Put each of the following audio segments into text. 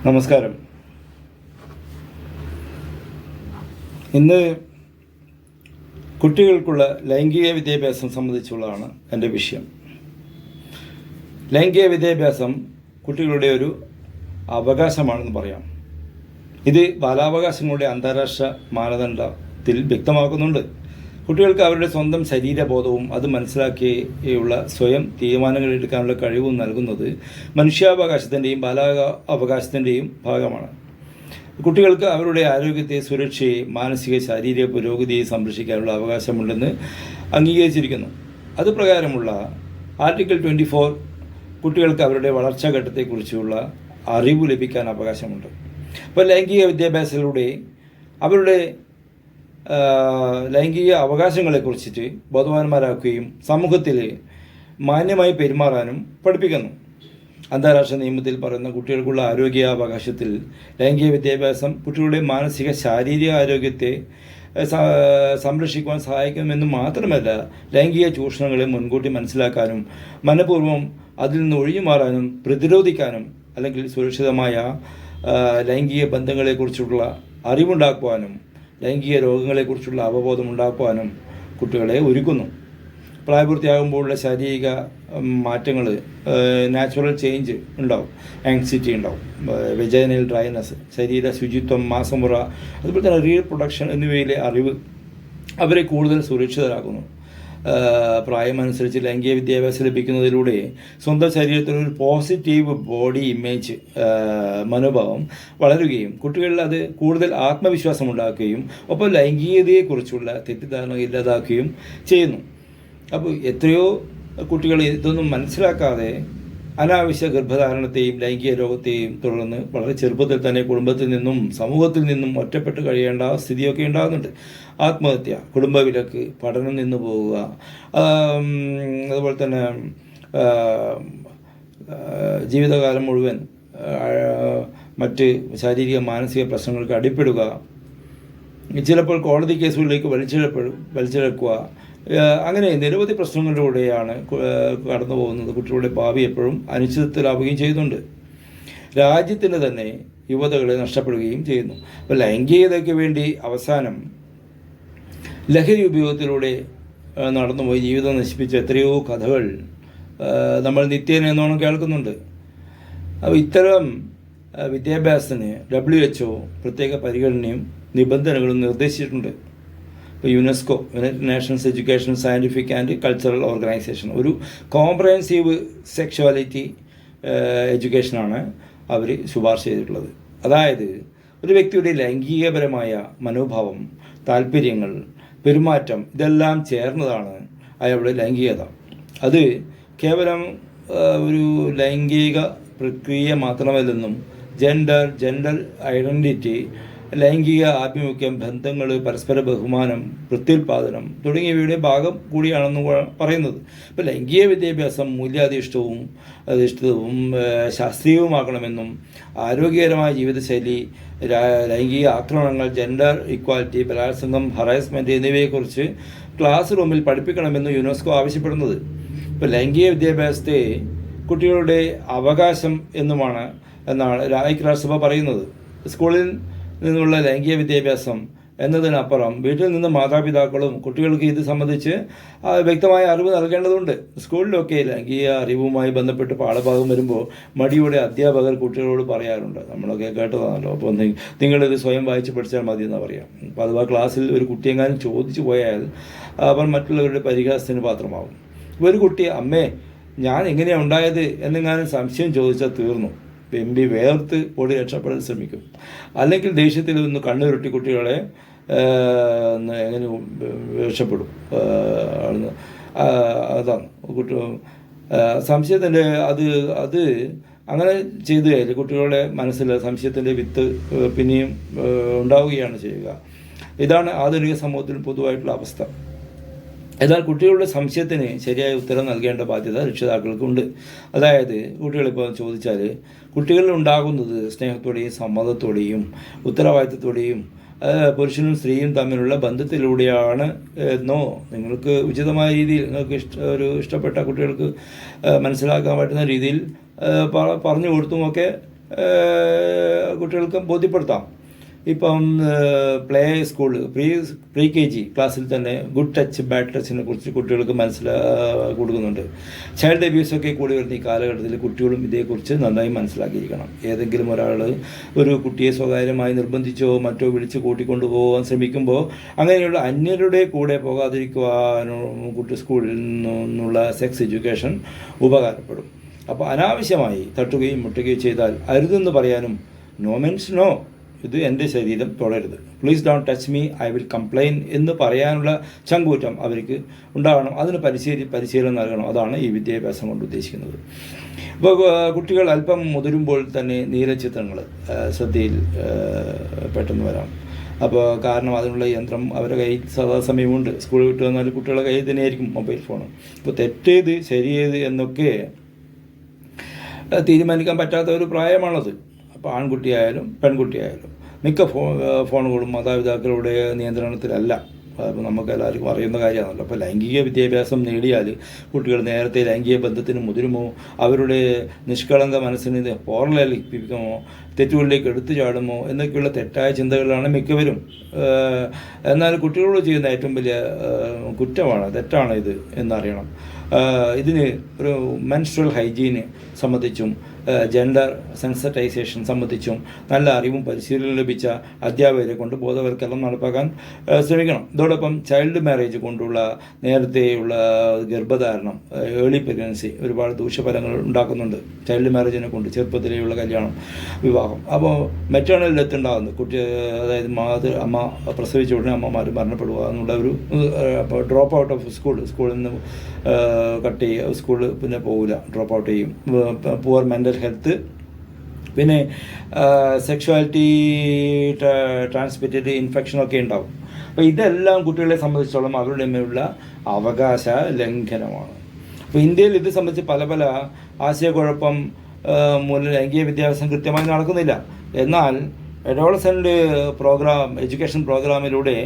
നമസ്കാരം. ഇന്ന് കുട്ടികൾക്കുള്ള ലൈംഗിക വിദ്യാഭ്യാസം സംബന്ധിച്ചുള്ളതാണ് എൻ്റെ വിഷയം. ലൈംഗിക വിദ്യാഭ്യാസം കുട്ടികളുടെ ഒരു അവകാശമാണെന്ന് പറയാം. ഇത് ബാലാവകാശങ്ങളുടെ അന്താരാഷ്ട്ര മാനദണ്ഡത്തിൽ വ്യക്തമാക്കുന്നുണ്ട്. കുട്ടികൾക്ക് അവരുടെ സ്വന്തം ശരീരബോധവും അത് മനസ്സിലാക്കിയുള്ള സ്വയം തീരുമാനങ്ങൾ എടുക്കാനുള്ള കഴിവും നൽകുന്നത് മനുഷ്യാവകാശത്തിൻ്റെയും ബാലാവകാശത്തിൻ്റെയും ഭാഗമാണ്. കുട്ടികൾക്ക് അവരുടെ ആരോഗ്യത്തെ, സുരക്ഷയെ, മാനസിക ശാരീരിക പുരോഗതിയെ സംരക്ഷിക്കാനുള്ള അവകാശമുണ്ടെന്ന് അംഗീകരിച്ചിരിക്കുന്നു. അതുപ്രകാരമുള്ള ആർട്ടിക്കിൾ 24 കുട്ടികൾക്ക് അവരുടെ വളർച്ചാഘട്ടത്തെക്കുറിച്ചുള്ള അറിവ് ലഭിക്കാൻ അവകാശമുണ്ട്. അപ്പോൾ ലൈംഗിക വിദ്യാഭ്യാസത്തിലൂടെ അവരുടെ ലൈംഗിക അവകാശങ്ങളെക്കുറിച്ചിട്ട് ബോധവാന്മാരാക്കുകയും സമൂഹത്തിൽ മാന്യമായി പെരുമാറാനും പഠിപ്പിക്കുന്നു. അന്താരാഷ്ട്ര നിയമത്തിൽ പറയുന്ന കുട്ടികൾക്കുള്ള ആരോഗ്യാവകാശത്തിൽ ലൈംഗിക വിദ്യാഭ്യാസം കുട്ടികളുടെ മാനസിക ശാരീരിക ആരോഗ്യത്തെ സംരക്ഷിക്കുവാൻ സഹായിക്കുമെന്ന് മാത്രമല്ല, ലൈംഗിക ചൂഷണങ്ങളെ മുൻകൂട്ടി മനസ്സിലാക്കാനും മനഃപൂർവ്വം അതിൽ നിന്ന് ഒഴിഞ്ഞു മാറാനും പ്രതിരോധിക്കാനും അല്ലെങ്കിൽ സുരക്ഷിതമായ ലൈംഗിക ബന്ധങ്ങളെക്കുറിച്ചുള്ള അറിവുണ്ടാക്കുവാനും ലൈംഗിക രോഗങ്ങളെക്കുറിച്ചുള്ള അവബോധം ഉണ്ടാക്കുവാനും കുട്ടികളെ ഒരുക്കുന്നു. പ്രായപൂർത്തിയാകുമ്പോഴുള്ള ശാരീരിക മാറ്റങ്ങൾ, നാച്ചുറൽ ചേഞ്ച് ഉണ്ടാവും. ആങ്സൈറ്റി ഉണ്ടാവും, വെജൈനൽ ഡ്രൈനസ്, ശരീര ശുചിത്വം, മാസമുറ, അതുപോലെ തന്നെ റീപ്രൊഡക്ഷൻ എന്നിവയിലെ അറിവ് അവരെ കൂടുതൽ സുരക്ഷിതരാക്കുന്നു. പ്രായമനുസരിച്ച് ലൈംഗിക വിദ്യാഭ്യാസം ലഭിക്കുന്നതിലൂടെ സ്വന്തം ശരീരത്തിലൊരു പോസിറ്റീവ് ബോഡി ഇമേജ് മനോഭാവം വളരുകയും കുട്ടികളിൽ അത് കൂടുതൽ ആത്മവിശ്വാസം ഉണ്ടാക്കുകയും ഒപ്പം ലൈംഗികതയെക്കുറിച്ചുള്ള തെറ്റിദ്ധാരണ ഇല്ലാതാക്കുകയും ചെയ്യുന്നു. അപ്പോൾ എത്രയോ കുട്ടികൾ ഇതൊന്നും മനസ്സിലാക്കാതെ അനാവശ്യ ഗർഭധാരണത്തെയും ലൈംഗിക രോഗത്തെയും തുടർന്ന് വളരെ ചെറുപ്പത്തിൽ തന്നെ കുടുംബത്തിൽ നിന്നും സമൂഹത്തിൽ നിന്നും ഒറ്റപ്പെട്ട് കഴിയേണ്ട സ്ഥിതിയൊക്കെ ഉണ്ടാകുന്നുണ്ട്. ആത്മഹത്യ, കുടുംബവിലക്ക്, പഠനം നിന്ന് പോവുക, അതുപോലെ തന്നെ ജീവിതകാലം മുഴുവൻ മറ്റ് ശാരീരിക മാനസിക പ്രശ്നങ്ങൾക്ക് അടിപ്പെടുക, ചിലപ്പോൾ കോടതി കേസുകളിലേക്ക് വലിച്ചിഴക്കുക, അങ്ങനെ നിരവധി പ്രശ്നങ്ങളിലൂടെയാണ് കടന്നു പോകുന്നത്. കുട്ടികളുടെ ഭാവി എപ്പോഴും അനിശ്ചിതത്വത്തിലാവുകയും ചെയ്യുന്നുണ്ട്. രാജ്യത്തിന് തന്നെ യുവതകളെ നഷ്ടപ്പെടുകയും ചെയ്യുന്നു. അപ്പോൾ ലൈംഗികതയ്ക്ക് വേണ്ടി അവസാനം ലഹരി ഉപയോഗത്തിലൂടെ നടന്നുപോയി ജീവിതം നശിപ്പിച്ച എത്രയോ കഥകൾ നമ്മൾ നിത്യേന എന്നോണം കേൾക്കുന്നുണ്ട്. അപ്പോൾ ഇത്തരം വിദ്യാഭ്യാസത്തിന് WHO പ്രത്യേക പരിഗണനയും നിബന്ധനകളും നിർദ്ദേശിച്ചിട്ടുണ്ട്. ഇപ്പോൾ UNESCO, United Nations education, scientific and cultural organisation ഒരു കോംപ്രഹെൻസീവ് സെക്ഷുവാലിറ്റി എഡ്യൂക്കേഷനാണ് അവർ ശുപാർശ ചെയ്തിട്ടുള്ളത്. അതായത് ഒരു വ്യക്തിയുടെ ലൈംഗികപരമായ മനോഭാവം, താല്പര്യങ്ങൾ, പെരുമാറ്റം ഇതെല്ലാം ചേർന്നതാണ് അയാളുടെ ലൈംഗികത. അത് കേവലം ഒരു ലൈംഗിക പ്രക്രിയ മാത്രമല്ലെന്നും ജെൻഡർ ഐഡൻറ്റിറ്റി, ലൈംഗിക ആഭിമുഖ്യം, ബന്ധങ്ങൾ, പരസ്പര ബഹുമാനം, പ്രത്യുൽപാദനം തുടങ്ങിയവയുടെ ഭാഗം കൂടിയാണെന്ന് പറയുന്നത്. ഇപ്പോൾ ലൈംഗിക വിദ്യാഭ്യാസം മൂല്യാധിഷ്ഠിതവും ശാസ്ത്രീയവുമാക്കണമെന്നും ആരോഗ്യകരമായ ജീവിതശൈലി, ലൈംഗിക ആക്രമണങ്ങൾ, ജെൻഡർ ഇക്വാലിറ്റി, ബലാത്സംഗം, ഹറാസ്മെൻറ്റ് എന്നിവയെക്കുറിച്ച് ക്ലാസ് റൂമിൽ പഠിപ്പിക്കണമെന്നും യുനെസ്കോ ആവശ്യപ്പെടുന്നത്. ഇപ്പോൾ ലൈംഗിക വിദ്യാഭ്യാസത്തെ കുട്ടികളുടെ അവകാശം എന്നാണ് ഐക്യരാഷ്ട്രസഭ പറയുന്നത്. സ്കൂളിൽ നിന്നുള്ള ലൈംഗിക വിദ്യാഭ്യാസം എന്നതിനപ്പുറം വീട്ടിൽ നിന്ന് മാതാപിതാക്കളും കുട്ടികൾക്ക് ഇത് സംബന്ധിച്ച് വ്യക്തമായ അറിവ് നൽകേണ്ടതുണ്ട്. സ്കൂളിലൊക്കെ ലൈംഗിക അറിവുമായി ബന്ധപ്പെട്ട് പാഠഭാഗം വരുമ്പോൾ മടിയോടെ അധ്യാപകർ കുട്ടികളോട് പറയാറുണ്ട്. നമ്മളൊക്കെ കേട്ടതാണല്ലോ. അപ്പോൾ നിങ്ങളിത് സ്വയം വായിച്ച് പഠിച്ചാൽ മതി എന്ന് പറയാം. അപ്പോൾ അഥവാ ക്ലാസ്സിൽ ഒരു കുട്ടിയെങ്ങാനും ചോദിച്ചു പോയാൽ അവൻ മറ്റുള്ളവരുടെ പരിഹാസത്തിന് പാത്രമാകും. ഒരു കുട്ടി അമ്മേ ഞാൻ എങ്ങനെയാണ് ഉണ്ടായത് എന്നെങ്ങാനും സംശയം ചോദിച്ചാൽ തീർന്നു. വെമ്പി വേർത്ത് ഓടി രക്ഷപ്പെടാൻ ശ്രമിക്കും. അല്ലെങ്കിൽ ദേഷ്യത്തിൽ നിന്ന് കണ്ണുരുട്ടി കുട്ടികളെ എങ്ങനെ രക്ഷപ്പെടും. അതാണ് സംശയത്തിൻ്റെ അത് അങ്ങനെ ചെയ്തു കഴിഞ്ഞാൽ കുട്ടികളുടെ മനസ്സിൽ സംശയത്തിൻ്റെ വിത്ത് പിന്നെയും ഉണ്ടാവുകയാണ് ചെയ്യുക. ഇതാണ് ആധുനിക സമൂഹത്തിൽ പൊതുവായിട്ടുള്ള അവസ്ഥ. എന്നാൽ കുട്ടികളുടെ സംശയത്തിന് ശരിയായ ഉത്തരം നൽകേണ്ട ബാധ്യത രക്ഷിതാക്കൾക്കുണ്ട്. അതായത് കുട്ടികളിപ്പോൾ ചോദിച്ചാൽ കുട്ടികളിൽ ഉണ്ടാകുന്നത് സ്നേഹത്തോടെയും സമ്മതത്തോടെയും ഉത്തരവാദിത്തത്തോടെയും പുരുഷനും സ്ത്രീയും തമ്മിലുള്ള ബന്ധത്തിലൂടെയാണ് എന്നോ നിങ്ങൾക്ക് ഉചിതമായ രീതിയിൽ നിങ്ങൾക്ക് ഇഷ്ടപ്പെട്ട കുട്ടികൾക്ക് മനസ്സിലാക്കാൻ പറ്റുന്ന രീതിയിൽ പറഞ്ഞു കൊടുത്തുമൊക്കെ കുട്ടികൾക്ക് ബോധ്യപ്പെടുത്താം. ഇപ്പം പ്ലേ സ്കൂൾ പ്രീ KG ക്ലാസ്സിൽ തന്നെ ഗുഡ് ടച്ച് ബാഡ് ടച്ചിനെ കുറിച്ച് കുട്ടികൾക്ക് കൊടുക്കുന്നുണ്ട്. ചൈൽഡ് അബ്യൂസൊക്കെ കൂടി വരുന്ന ഈ കാലഘട്ടത്തിൽ കുട്ടികളും ഇതേക്കുറിച്ച് നന്നായി മനസ്സിലാക്കിയിരിക്കണം. ഏതെങ്കിലും ഒരാൾ ഒരു കുട്ടിയെ സ്വകാര്യമായി നിർബന്ധിച്ചോ മറ്റോ വിളിച്ച് കൂട്ടിക്കൊണ്ടു പോകാൻ ശ്രമിക്കുമ്പോൾ അങ്ങനെയുള്ള അന്യരുടെ കൂടെ പോകാതിരിക്കുവാനോ കുട്ടി സ്കൂളിൽ നിന്നുള്ള സെക്സ് എഡ്യൂക്കേഷൻ ഉപകാരപ്പെടും. അപ്പോൾ അനാവശ്യമായി തട്ടുകയും മുട്ടുകയും ചെയ്താൽ അരുതെന്ന് പറയാനും നോ മീൻസ് നോ, ഇത് എൻ്റെ ശരീരം തൊടരുത്, please don't touch me, I will complain എന്ന് പറയാനുള്ള ചങ്കൂറ്റം അവർക്ക് ഉണ്ടാകണം. അതിന് പരിശീലനം നൽകണം. അതാണ് ഈ വിദ്യാഭ്യാസം കൊണ്ട് ഉദ്ദേശിക്കുന്നത്. ഇപ്പോൾ കുട്ടികൾ അല്പം മുതിരുമ്പോൾ തന്നെ നീലച്ചിത്രങ്ങൾ ശ്രദ്ധയിൽ പെട്ടെന്ന് വരാം. അപ്പോൾ കാരണം അതിനുള്ള യന്ത്രം അവരുടെ കയ്യിൽ സദാസമയമുണ്ട്. സ്കൂൾ വിട്ട് വന്നാൽ കുട്ടികളുടെ കയ്യിൽ തന്നെയായിരിക്കും മൊബൈൽ ഫോൺ. ഇപ്പോൾ തെറ്റേത് ശരിയേത് എന്നൊക്കെ തീരുമാനിക്കാൻ പറ്റാത്ത ഒരു പ്രായമാണത്. അപ്പോൾ ആൺകുട്ടിയായാലും പെൺകുട്ടിയായാലും മിക്ക ഫോണുകളും മാതാപിതാക്കളുടെ നിയന്ത്രണത്തിലല്ല. അപ്പോൾ നമുക്ക് എല്ലാവർക്കും അറിയുന്ന കാര്യമാണല്ലോ. അപ്പോൾ ലൈംഗിക വിദ്യാഭ്യാസം നേടിയാൽ കുട്ടികൾ നേരത്തെ ലൈംഗിക ബന്ധത്തിന് മുതിരുമോ, അവരുടെ നിഷ്കളങ്ക മനസ്സിന് പോറലേൽപ്പിക്കുമോ, തെറ്റുകളിലേക്ക് എടുത്തു ചാടുമോ എന്നൊക്കെയുള്ള തെറ്റായ ചിന്തകളാണ് മിക്കവരും. എന്നാൽ കുട്ടികളോട് ചെയ്യുന്ന ഏറ്റവും വലിയ കുറ്റമാണ്, തെറ്റാണ് ഇത് എന്നറിയണം. ഇതിന് ഒരു മെൻസ്ട്രൽ ഹൈജീന് സംബന്ധിച്ചും ജെൻഡർ സെൻസിറ്റൈസേഷൻ സംബന്ധിച്ചും നല്ല അറിവും പരിശീലനവും ലഭിച്ച അധ്യാപകരെ കൊണ്ട് ബോധവൽക്കരണം നടപ്പാക്കാൻ ശ്രമിക്കണം. ഇതോടൊപ്പം ചൈൽഡ് മാരേജ് കൊണ്ടുള്ള നേരത്തെയുള്ള ഗർഭധാരണം, ഏർലി പ്രഗ്നൻസി ഒരുപാട് ദൂഷ്യഫലങ്ങൾ ഉണ്ടാക്കുന്നുണ്ട്. ചൈൽഡ് മാരേജിനെ കൊണ്ട് ചെറുപ്പത്തിലെയുള്ള കല്യാണം, വിവാഹം. അപ്പോൾ മെറ്റേണൽ ഡെത്ത് ഉണ്ടാകുന്നു. കുട്ടി അതായത് അമ്മ പ്രസവിച്ച ഉടനെ അമ്മമാർ മരണപ്പെടുക എന്നുള്ള ഒരു ഡ്രോപ്പ് ഔട്ട് ഓഫ് സ്കൂളിൽ നിന്ന് കട്ട് ചെയ്യുക, സ്കൂളിൽ പിന്നെ പോകില്ല, ഡ്രോപ്പ് ഔട്ട് ചെയ്യും. പുവർ മെൻ്റൽ ഹെൽത്ത്, പിന്നെ സെക്ഷുവാലിറ്റി ട്രാൻസ്മിറ്റഡ് ഇൻഫെക്ഷനൊക്കെ ഉണ്ടാവും. അപ്പോൾ ഇതെല്ലാം കുട്ടികളെ സംബന്ധിച്ചോളം അവരുടെ മേലുള്ള അവകാശ ലംഘനമാണ്. അപ്പോൾ ഇന്ത്യയിൽ ഇത് സംബന്ധിച്ച് പല ആശയക്കുഴപ്പം മൂലം ലൈംഗിക വിദ്യാഭ്യാസം കൃത്യമായി നടക്കുന്നില്ല. എന്നാൽ അഡോളസെൻ്റ് പ്രോഗ്രാം, എഡ്യൂക്കേഷൻ പ്രോഗ്രാമിലൂടെ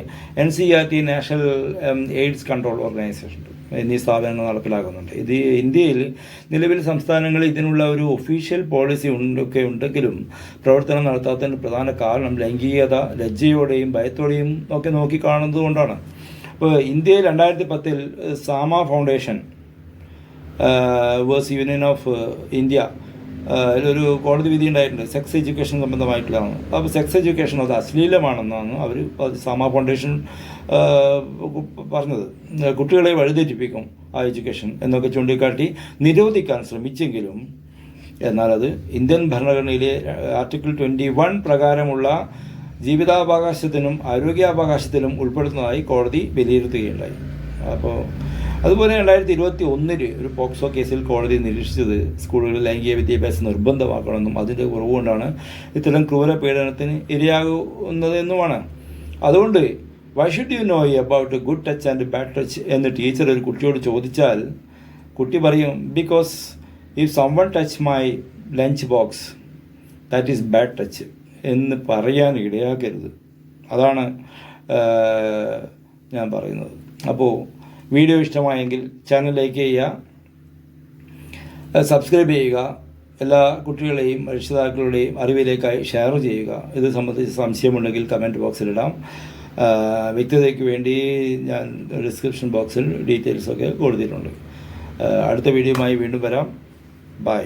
NCERT national AIDS control organisation എന്നീ സ്ഥാപനങ്ങൾ നടപ്പിലാക്കുന്നുണ്ട്. ഇത് ഇന്ത്യയിൽ നിലവിൽ സംസ്ഥാനങ്ങളിൽ ഇതിനുള്ള ഒരു ഒഫീഷ്യൽ പോളിസി ഉണ്ടെങ്കിലും പ്രവർത്തനം നടത്താത്തതിന് പ്രധാന കാരണം ലൈംഗികത ലജ്ജയോടെയും ഭയത്തോടെയും ഒക്കെ നോക്കിക്കാണുന്നത് കൊണ്ടാണ്. ഇപ്പോൾ ഇന്ത്യയിൽ 2010 Sama foundation versus union of India അതിലൊരു കോടതി വിധി ഉണ്ടായിട്ടുണ്ട്. സെക്സ് എഡ്യൂക്കേഷൻ സംബന്ധമായിട്ടുള്ളതാണ്. അപ്പോൾ സെക്സ് എഡ്യൂക്കേഷൻ അത് അശ്ലീലമാണെന്നാണ് അവർ സാമ ഫൗണ്ടേഷൻ പറഞ്ഞത്. കുട്ടികളെ വഴിതെറ്റിപ്പിക്കും ആ എഡ്യൂക്കേഷൻ എന്നൊക്കെ ചൂണ്ടിക്കാട്ടി നിരോധിക്കാൻ ശ്രമിച്ചെങ്കിലും എന്നാൽ അത് ഇന്ത്യൻ ഭരണഘടനയിലെ ആർട്ടിക്കിൾ 21 പ്രകാരമുള്ള ജീവിതാവകാശത്തിനും ആരോഗ്യാവകാശത്തിനും ഉൾപ്പെടുത്തുന്നതായി കോടതി വിലയിരുത്തുകയുണ്ടായി. അപ്പോൾ അതുപോലെ 2021 ഒരു പോക്സോ കേസിൽ കോടതി നിരീക്ഷിച്ചത് സ്കൂളുകളിൽ ലൈംഗിക വിദ്യാഭ്യാസം നിർബന്ധമാക്കണമെന്നും അതിൻ്റെ കുറവുകൊണ്ടാണ് ഇത്തരം ക്രൂര പീഡനത്തിന് ഇരയാകുന്നതെന്നുമാണ്. അതുകൊണ്ട് why should you know about good touch and bad touch എന്ന് ടീച്ചർ ഒരു കുട്ടിയോട് ചോദിച്ചാൽ കുട്ടി പറയും, because if someone touch my lunch box that is bad touch എന്ന് പറയാൻ ഇടയാക്കരുത്. അതാണ് ഞാൻ പറയുന്നത്. അപ്പോൾ വീഡിയോ ഇഷ്ടമായെങ്കിൽ ചാനൽ ലൈക്ക് ചെയ്യുക, സബ്സ്ക്രൈബ് ചെയ്യുക, എല്ലാ കുട്ടികളെയും രക്ഷിതാക്കളുടെയും അറിവിലേക്കായി ഷെയർ ചെയ്യുക. ഇത് സംബന്ധിച്ച് സംശയമുണ്ടെങ്കിൽ കമൻറ്റ് ബോക്സിലിടാം. വ്യക്തതയ്ക്ക് വേണ്ടി ഞാൻ ഡിസ്ക്രിപ്ഷൻ ബോക്സിൽ ഡീറ്റെയിൽസൊക്കെ കൊടുത്തിട്ടുണ്ട്. അടുത്ത വീഡിയോയുമായി വീണ്ടും വരാം. ബൈ.